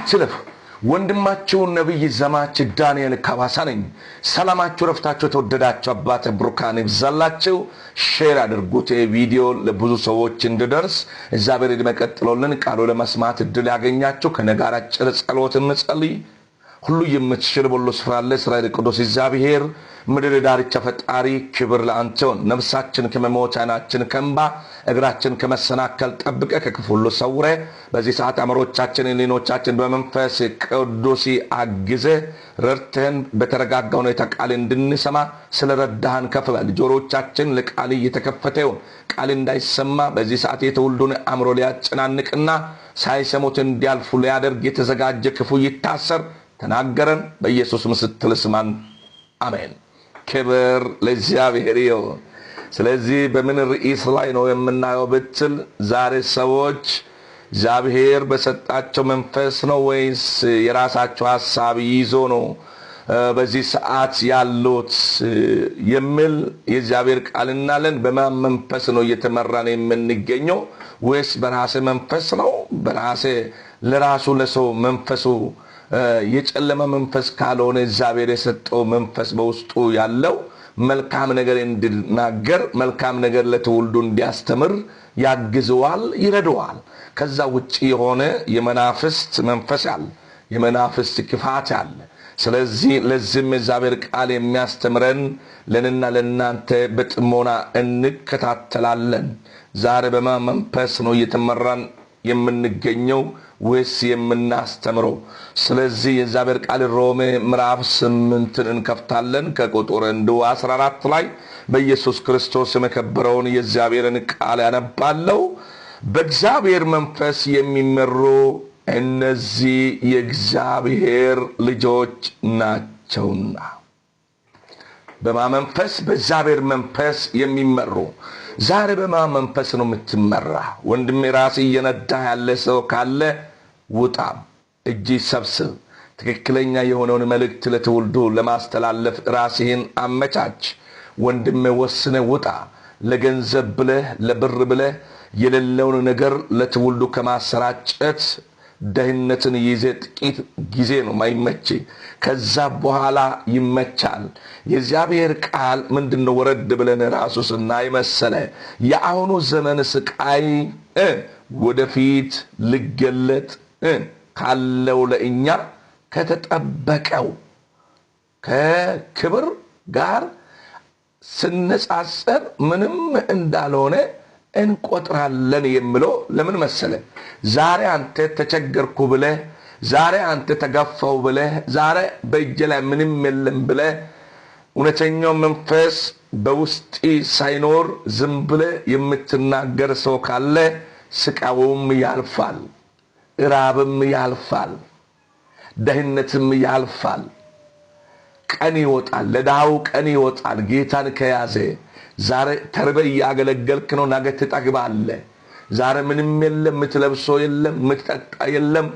አትለፍ። ወንድማችሁ ነብይ ዘማች ዳንኤል ካባሳ ነኝ። ሰላማችሁ ረፍታችሁ ተወደዳችሁ አባተ ብሩካን ይብዛላችሁ። ሼር አድርጉት ቪዲዮ ለብዙ ሰዎች እንዲደርስ። እግዚአብሔር ይመቀጥሎልን ቃሉ ለመስማት እድል ያገኛችሁ ከነጋራ አጭር ጸሎት እንጸልይ። ሁሉ የምትሽር በሉ ስፍራ አለ እስራኤል ቅዱስ እግዚአብሔር ምድር ዳርቻ ፈጣሪ ክብር ለአንተ ይሁን። ነፍሳችን ከመሞት ዓይናችን ከእንባ እግራችን ከመሰናከል ጠብቀ ከክፉ ሁሉ ሰውረ በዚህ ሰዓት አእምሮቻችን ሕሊናዎቻችን በመንፈስ ቅዱስ አግዘ ረድተን በተረጋጋ ሁኔታ ቃል እንድንሰማ ስለረዳህን ከፍ በል። ጆሮቻችን ለቃል እየተከፈተ ይሁን። ቃል እንዳይሰማ በዚህ ሰዓት የተወልዱን አእምሮ ሊያጨናንቅና ሳይሰሙት እንዲያልፉ ሊያደርግ የተዘጋጀ ክፉ ይታሰር። ተናገረን በኢየሱስ ምስትል ስማን አሜን። ክብር ለእግዚአብሔር ይሁን። ስለዚህ በምን ርዕስ ላይ ነው የምናየው ብትል ዛሬ ሰዎች እግዚአብሔር በሰጣቸው መንፈስ ነው ወይስ የራሳቸው ሐሳብ ይዞ ነው በዚህ ሰዓት ያሉት የሚል የእግዚአብሔር ቃል እናለን። በማን መንፈስ ነው እየተመራን የምንገኘው? ወይስ በራሴ መንፈስ ነው? በራሴ ለራሱ ለሰው መንፈሱ የጨለማ መንፈስ ካልሆነ እግዚአብሔር የሰጠው መንፈስ በውስጡ ያለው መልካም ነገር እንዲናገር መልካም ነገር ለትውልዱ እንዲያስተምር ያግዘዋል፣ ይረዳዋል። ከዛ ውጪ የሆነ የመናፍስት መንፈስ አለ፣ የመናፍስት ክፋት አለ። ስለዚህ ለዚህም እግዚአብሔር ቃል የሚያስተምረን ለነና ለናንተ በጥሞና እንከታተላለን። ዛሬ በማን መንፈስ ነው እየተመራን የምንገኘው ወይስ የምናስተምረው? ስለዚህ የእግዚአብሔር ቃል ሮሜ ምዕራፍ 8 እንከፍታለን ከቁጥር 14 ላይ በኢየሱስ ክርስቶስ የከበረውን የእግዚአብሔርን ቃል ያነባለው። በእግዚአብሔር መንፈስ የሚመሩ እነዚህ የእግዚአብሔር ልጆች ናቸውና። በማመንፈስ በእግዚአብሔር መንፈስ የሚመሩ። ዛሬ በማን መንፈስ ነው የምትመራ? ወንድሜ ራስ እየነዳ ያለ ሰው ካለ ውጣ፣ እጅ ሰብስብ። ትክክለኛ የሆነውን መልእክት ለትውልዱ ለማስተላለፍ ራስህን አመቻች። ወንድሜ ወስነ ውጣ። ለገንዘብ ብለህ ለብር ብለህ የሌለውን ነገር ለትውልዱ ከማሰራጨት ደህንነትን ይዘ ጥቂት ጊዜ ነው ማይመች፣ ከዛ በኋላ ይመቻል። የእግዚአብሔር ቃል ምንድነው? ወረድ ብለን ራሱ ስናይ መሰለ የአሁኑ ዘመን ስቃይ ወደፊት ልገለጥ ካለው ለእኛ ከተጠበቀው ከክብር ጋር ስነጻጸር ምንም እንዳልሆነ እንቆጥራለን የሚለው ለምን መሰለ? ዛሬ አንተ ተቸገርኩ ብለህ፣ ዛሬ አንተ ተገፋው ብለህ፣ ዛሬ በእጅ ላይ ምንም የለም ብለህ እውነተኛው መንፈስ በውስጥ ሳይኖር ዝም ብለህ የምትናገር ሰው ካለ ስቃውም ያልፋል፣ እራብም ያልፋል፣ ደህንነትም ያልፋል። ቀን ይወጣል፣ ለዳው ቀን ይወጣል። ጌታን ከያዘ ዛሬ ተርበ ያገለገልክ ነው፣ ነገ ትጠግባለህ። ዛሬ ምንም የለም፣ ምትለብሰው የለም፣ ምትጠጣ የለም።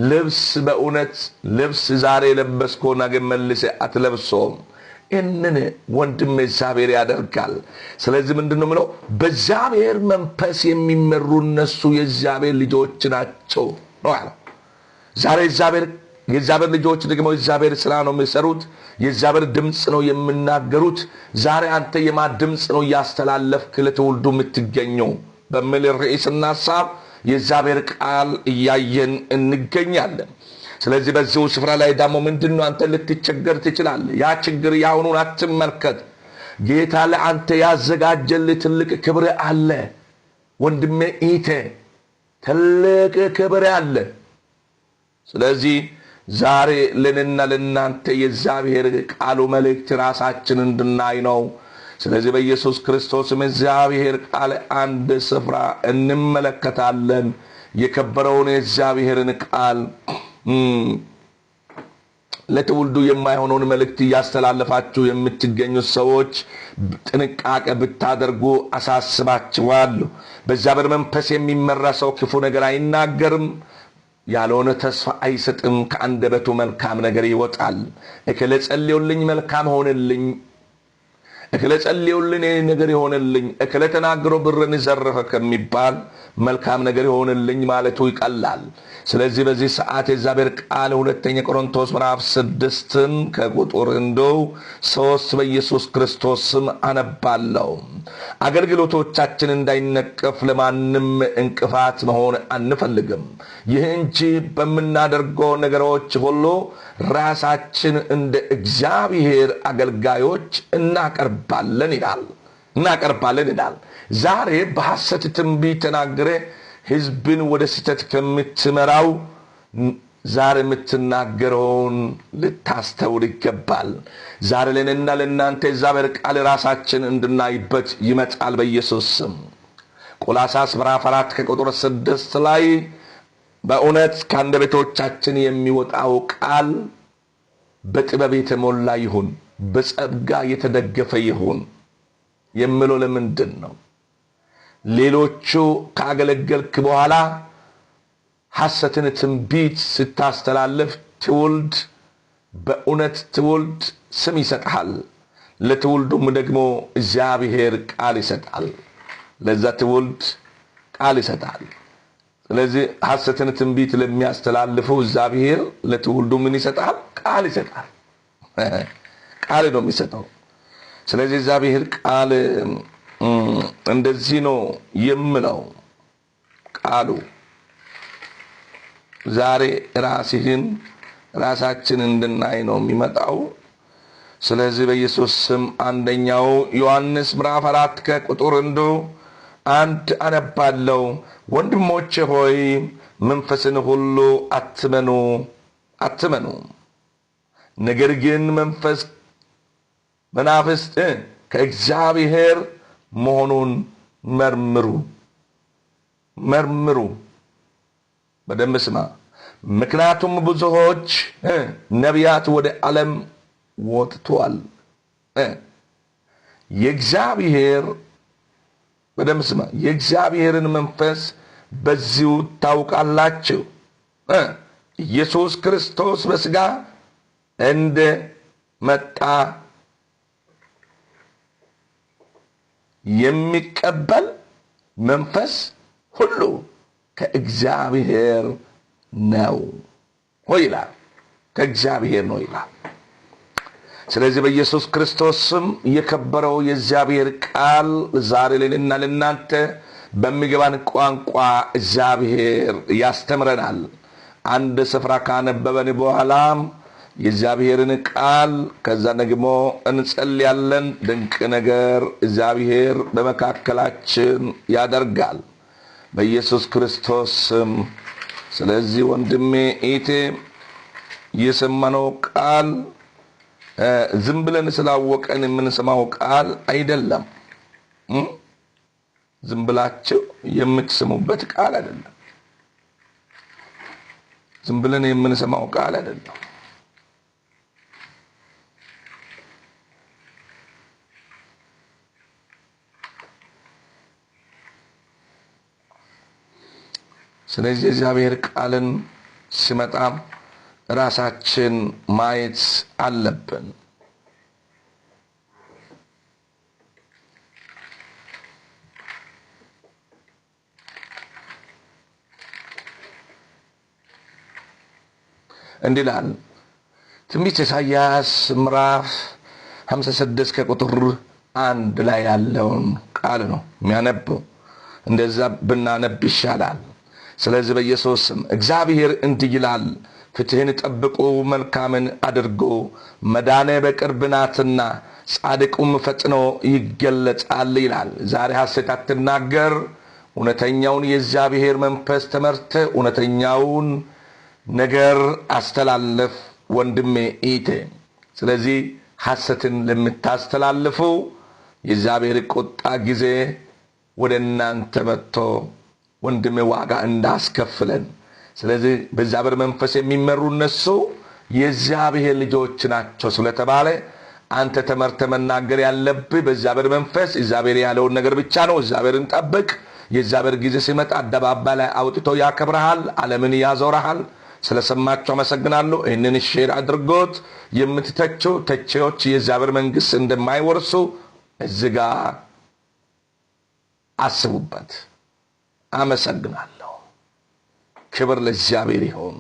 ልብስ በእውነት ልብስ ዛሬ ለበስከው ነገ መልሰ አትለብሰውም። እነነ ወንድም እግዚአብሔር ያደርጋል። ስለዚህ ምንድነው ምለው? በእግዚአብሔር መንፈስ የሚመሩ እነሱ የእግዚአብሔር ልጆች ናቸው ነው ያለው። ዛሬ የእግዚአብሔር ልጆች ደግሞ የእግዚአብሔር ስራ ነው የሚሰሩት፣ የእግዚአብሔር ድምጽ ነው የሚናገሩት። ዛሬ አንተ የማን ድምጽ ነው ያስተላለፍክ ለትውልዱ የምትገኘው በሚል ርዕስና ሐሳብ የእግዚአብሔር ቃል እያየን እንገኛለን። ስለዚህ በዚህ ስፍራ ላይ ደግሞ ምንድነው አንተ ልትቸገር ትችላለህ። ያ ችግር ያሁኑን አትመልከት። ጌታ ለአንተ ያዘጋጀልህ ትልቅ ክብር አለ ወንድሜ ኢቴ፣ ትልቅ ክብር አለ። ስለዚህ ዛሬ ለነና ለናንተ የእግዚአብሔር ቃሉ መልእክት ራሳችን እንድናይ ነው። ስለዚህ በኢየሱስ ክርስቶስ የእግዚአብሔር ቃል አንድ ስፍራ እንመለከታለን። የከበረውን የእግዚአብሔርን ቃል ለትውልዱ የማይሆነውን መልእክት ያስተላልፋችሁ የምትገኙ ሰዎች ጥንቃቄ ብታደርጉ አሳስባችኋለሁ። በእግዚአብሔር መንፈስ የሚመራ ሰው ክፉ ነገር አይናገርም፣ ያልሆነ ተስፋ አይሰጥም። ከአንደበቱ መልካም ነገር ይወጣል። እከለ ጸልዩልኝ መልካም ሆነልኝ፣ እከለ ጸልዩልን ነገር ይሆንልኝ እከለ ተናግሮ ብርን ዘረፈ ከሚባል መልካም ነገር ይሆንልኝ ማለቱ ይቀላል። ስለዚህ በዚህ ሰዓት የእግዚአብሔር ቃል ሁለተኛ ቆሮንቶስ ምዕራፍ 6 ከቁጥር 3 በኢየሱስ ክርስቶስ ስም አነባለሁ። አገልግሎቶቻችን እንዳይነቀፍ ለማንም እንቅፋት መሆን አንፈልግም። ይህ እንጂ በመናደርገው ነገሮች ሁሉ ራሳችን እንደ እግዚአብሔር አገልጋዮች እናቀርባለን ይላል። ዛሬ በሐሰት ትንቢት ተናግረ ሕዝብን ወደ ስህተት ከምትመራው ዛሬ የምትናገረውን ልታስተውል ይገባል። ዛሬ ለእኔና ለእናንተ የእግዚአብሔር ቃል ራሳችን እንድናይበት ይመጣል በኢየሱስ ስም። ቆላስይስ ምዕራፍ 4 ከቁጥር 6 ላይ በእውነት ከአንደበቶቻችን የሚወጣው ቃል በጥበብ የተሞላ ይሁን፣ በጸጋ የተደገፈ ይሁን የሚለው ለምንድን ነው? ሌሎቹ ካገለገልክ በኋላ ሐሰትን ትንቢት ስታስተላልፍ ትውልድ በእውነት ትውልድ ስም ይሰጣል። ለትውልዱም ደግሞ እግዚአብሔር ቃል ይሰጣል። ለዛ ትውልድ ቃል ይሰጣል። ስለዚህ ሐሰትን ትንቢት ለሚያስተላልፉ እግዚአብሔር ለትውልዱ ምን ይሰጣል? ቃል ይሰጣል። ቃል ነው የሚሰጠው። ስለዚህ እግዚአብሔር ቃል እንደዚህ ነው የምለው ቃሉ ዛሬ ራሳችን እንድናይ ነው የሚመጣው። ስለዚህ በኢየሱስ ስም አንደኛው ዮሐንስ ምዕራፍ 4 ከቁጥር 1 አነባለሁ። ወንድሞቼ ሆይ መንፈስን ሁሉ አትመኑ፣ ነገር ግን መናፍስት ከእግዚአብሔር መሆኑን መርምሩ። በደንብ ስማ። ምክንያቱም ብዙዎች ነቢያት ወደ ዓለም ወጥተዋል። በደንብ ስማ። የእግዚአብሔርን መንፈስ በዚሁ ታውቃላችሁ። ኢየሱስ ክርስቶስ በሥጋ እንደ መጣ የሚቀበል መንፈስ ሁሉ ከእግዚአብሔር ነው ይላል። ከእግዚአብሔር ነው ይላል። ስለዚህ በኢየሱስ ክርስቶስ ስም የከበረው የእግዚአብሔር ቃል ዛሬ ለእኔና ለእናንተ በሚገባን ቋንቋ እግዚአብሔር ያስተምረናል። አንድ ስፍራ ካነበበን በኋላ የእግዚአብሔርን ቃል ከዛ ደግሞ እንጸልያለን። ድንቅ ነገር እግዚአብሔር በመካከላችን ያደርጋል በኢየሱስ ክርስቶስ ስም። ስለዚህ ወንድሜ እህቴ የሰማነው ቃል ዝም ብለን ስላወቀን የምንሰማው ቃል አይደለም። ዝም ብላችሁ የምትሰሙበት ቃል አይደለም። ዝም ብለን የምንሰማው ቃል አይደለም። ስለዚህ እግዚአብሔር ቃልን ሲመጣ ራሳችን ማየት አለብን። እንዲህ ይላል ትንቢተ ኢሳይያስ ምዕራፍ 56 ከቁጥር 1 ላይ ያለውን ቃል ነው የሚያነበው። እንደዛ ብናነብ ይሻላል። ስለዚህ በኢየሱስ ስም እግዚአብሔር እንዲህ ይላል፣ ፍትህን ጠብቁ፣ መልካምን አድርጉ፣ መዳኔ በቅርብ ናትና ጻድቁም ፈጥኖ ይገለጻል ይላል። ዛሬ ሐሰት አትናገር። እውነተኛውን የእግዚአብሔር መንፈስ ተመርተ እውነተኛውን ነገር አስተላለፍ ወንድሜ እህቴ። ስለዚህ ሐሰትን ለምታስተላልፉ የእግዚአብሔር ቁጣ ጊዜ ወደ እናንተ መጥቶ ወንድሜ ዋጋ እንዳስከፍለን። ስለዚህ በእግዚአብሔር መንፈስ የሚመሩ እነሱ የእግዚአብሔር ልጆች ናቸው ስለተባለ አንተ ተመርተ መናገር ያለብህ በእግዚአብሔር መንፈስ እግዚአብሔር ያለውን ነገር ብቻ ነው። እግዚአብሔርን ጠብቅ። የእግዚአብሔር ጊዜ ሲመጣ አደባባይ ላይ አውጥቶ ያከብርሃል፣ ዓለምን ያዞርሃል። ስለሰማችሁ አመሰግናለሁ። ይህንን ሼር አድርጎት። የምትተቹ ተቺዎች የእግዚአብሔር መንግሥት እንደማይወርሱ እዝጋ አስቡበት አመሰግናለሁ ክብር ለእግዚአብሔር ይሁን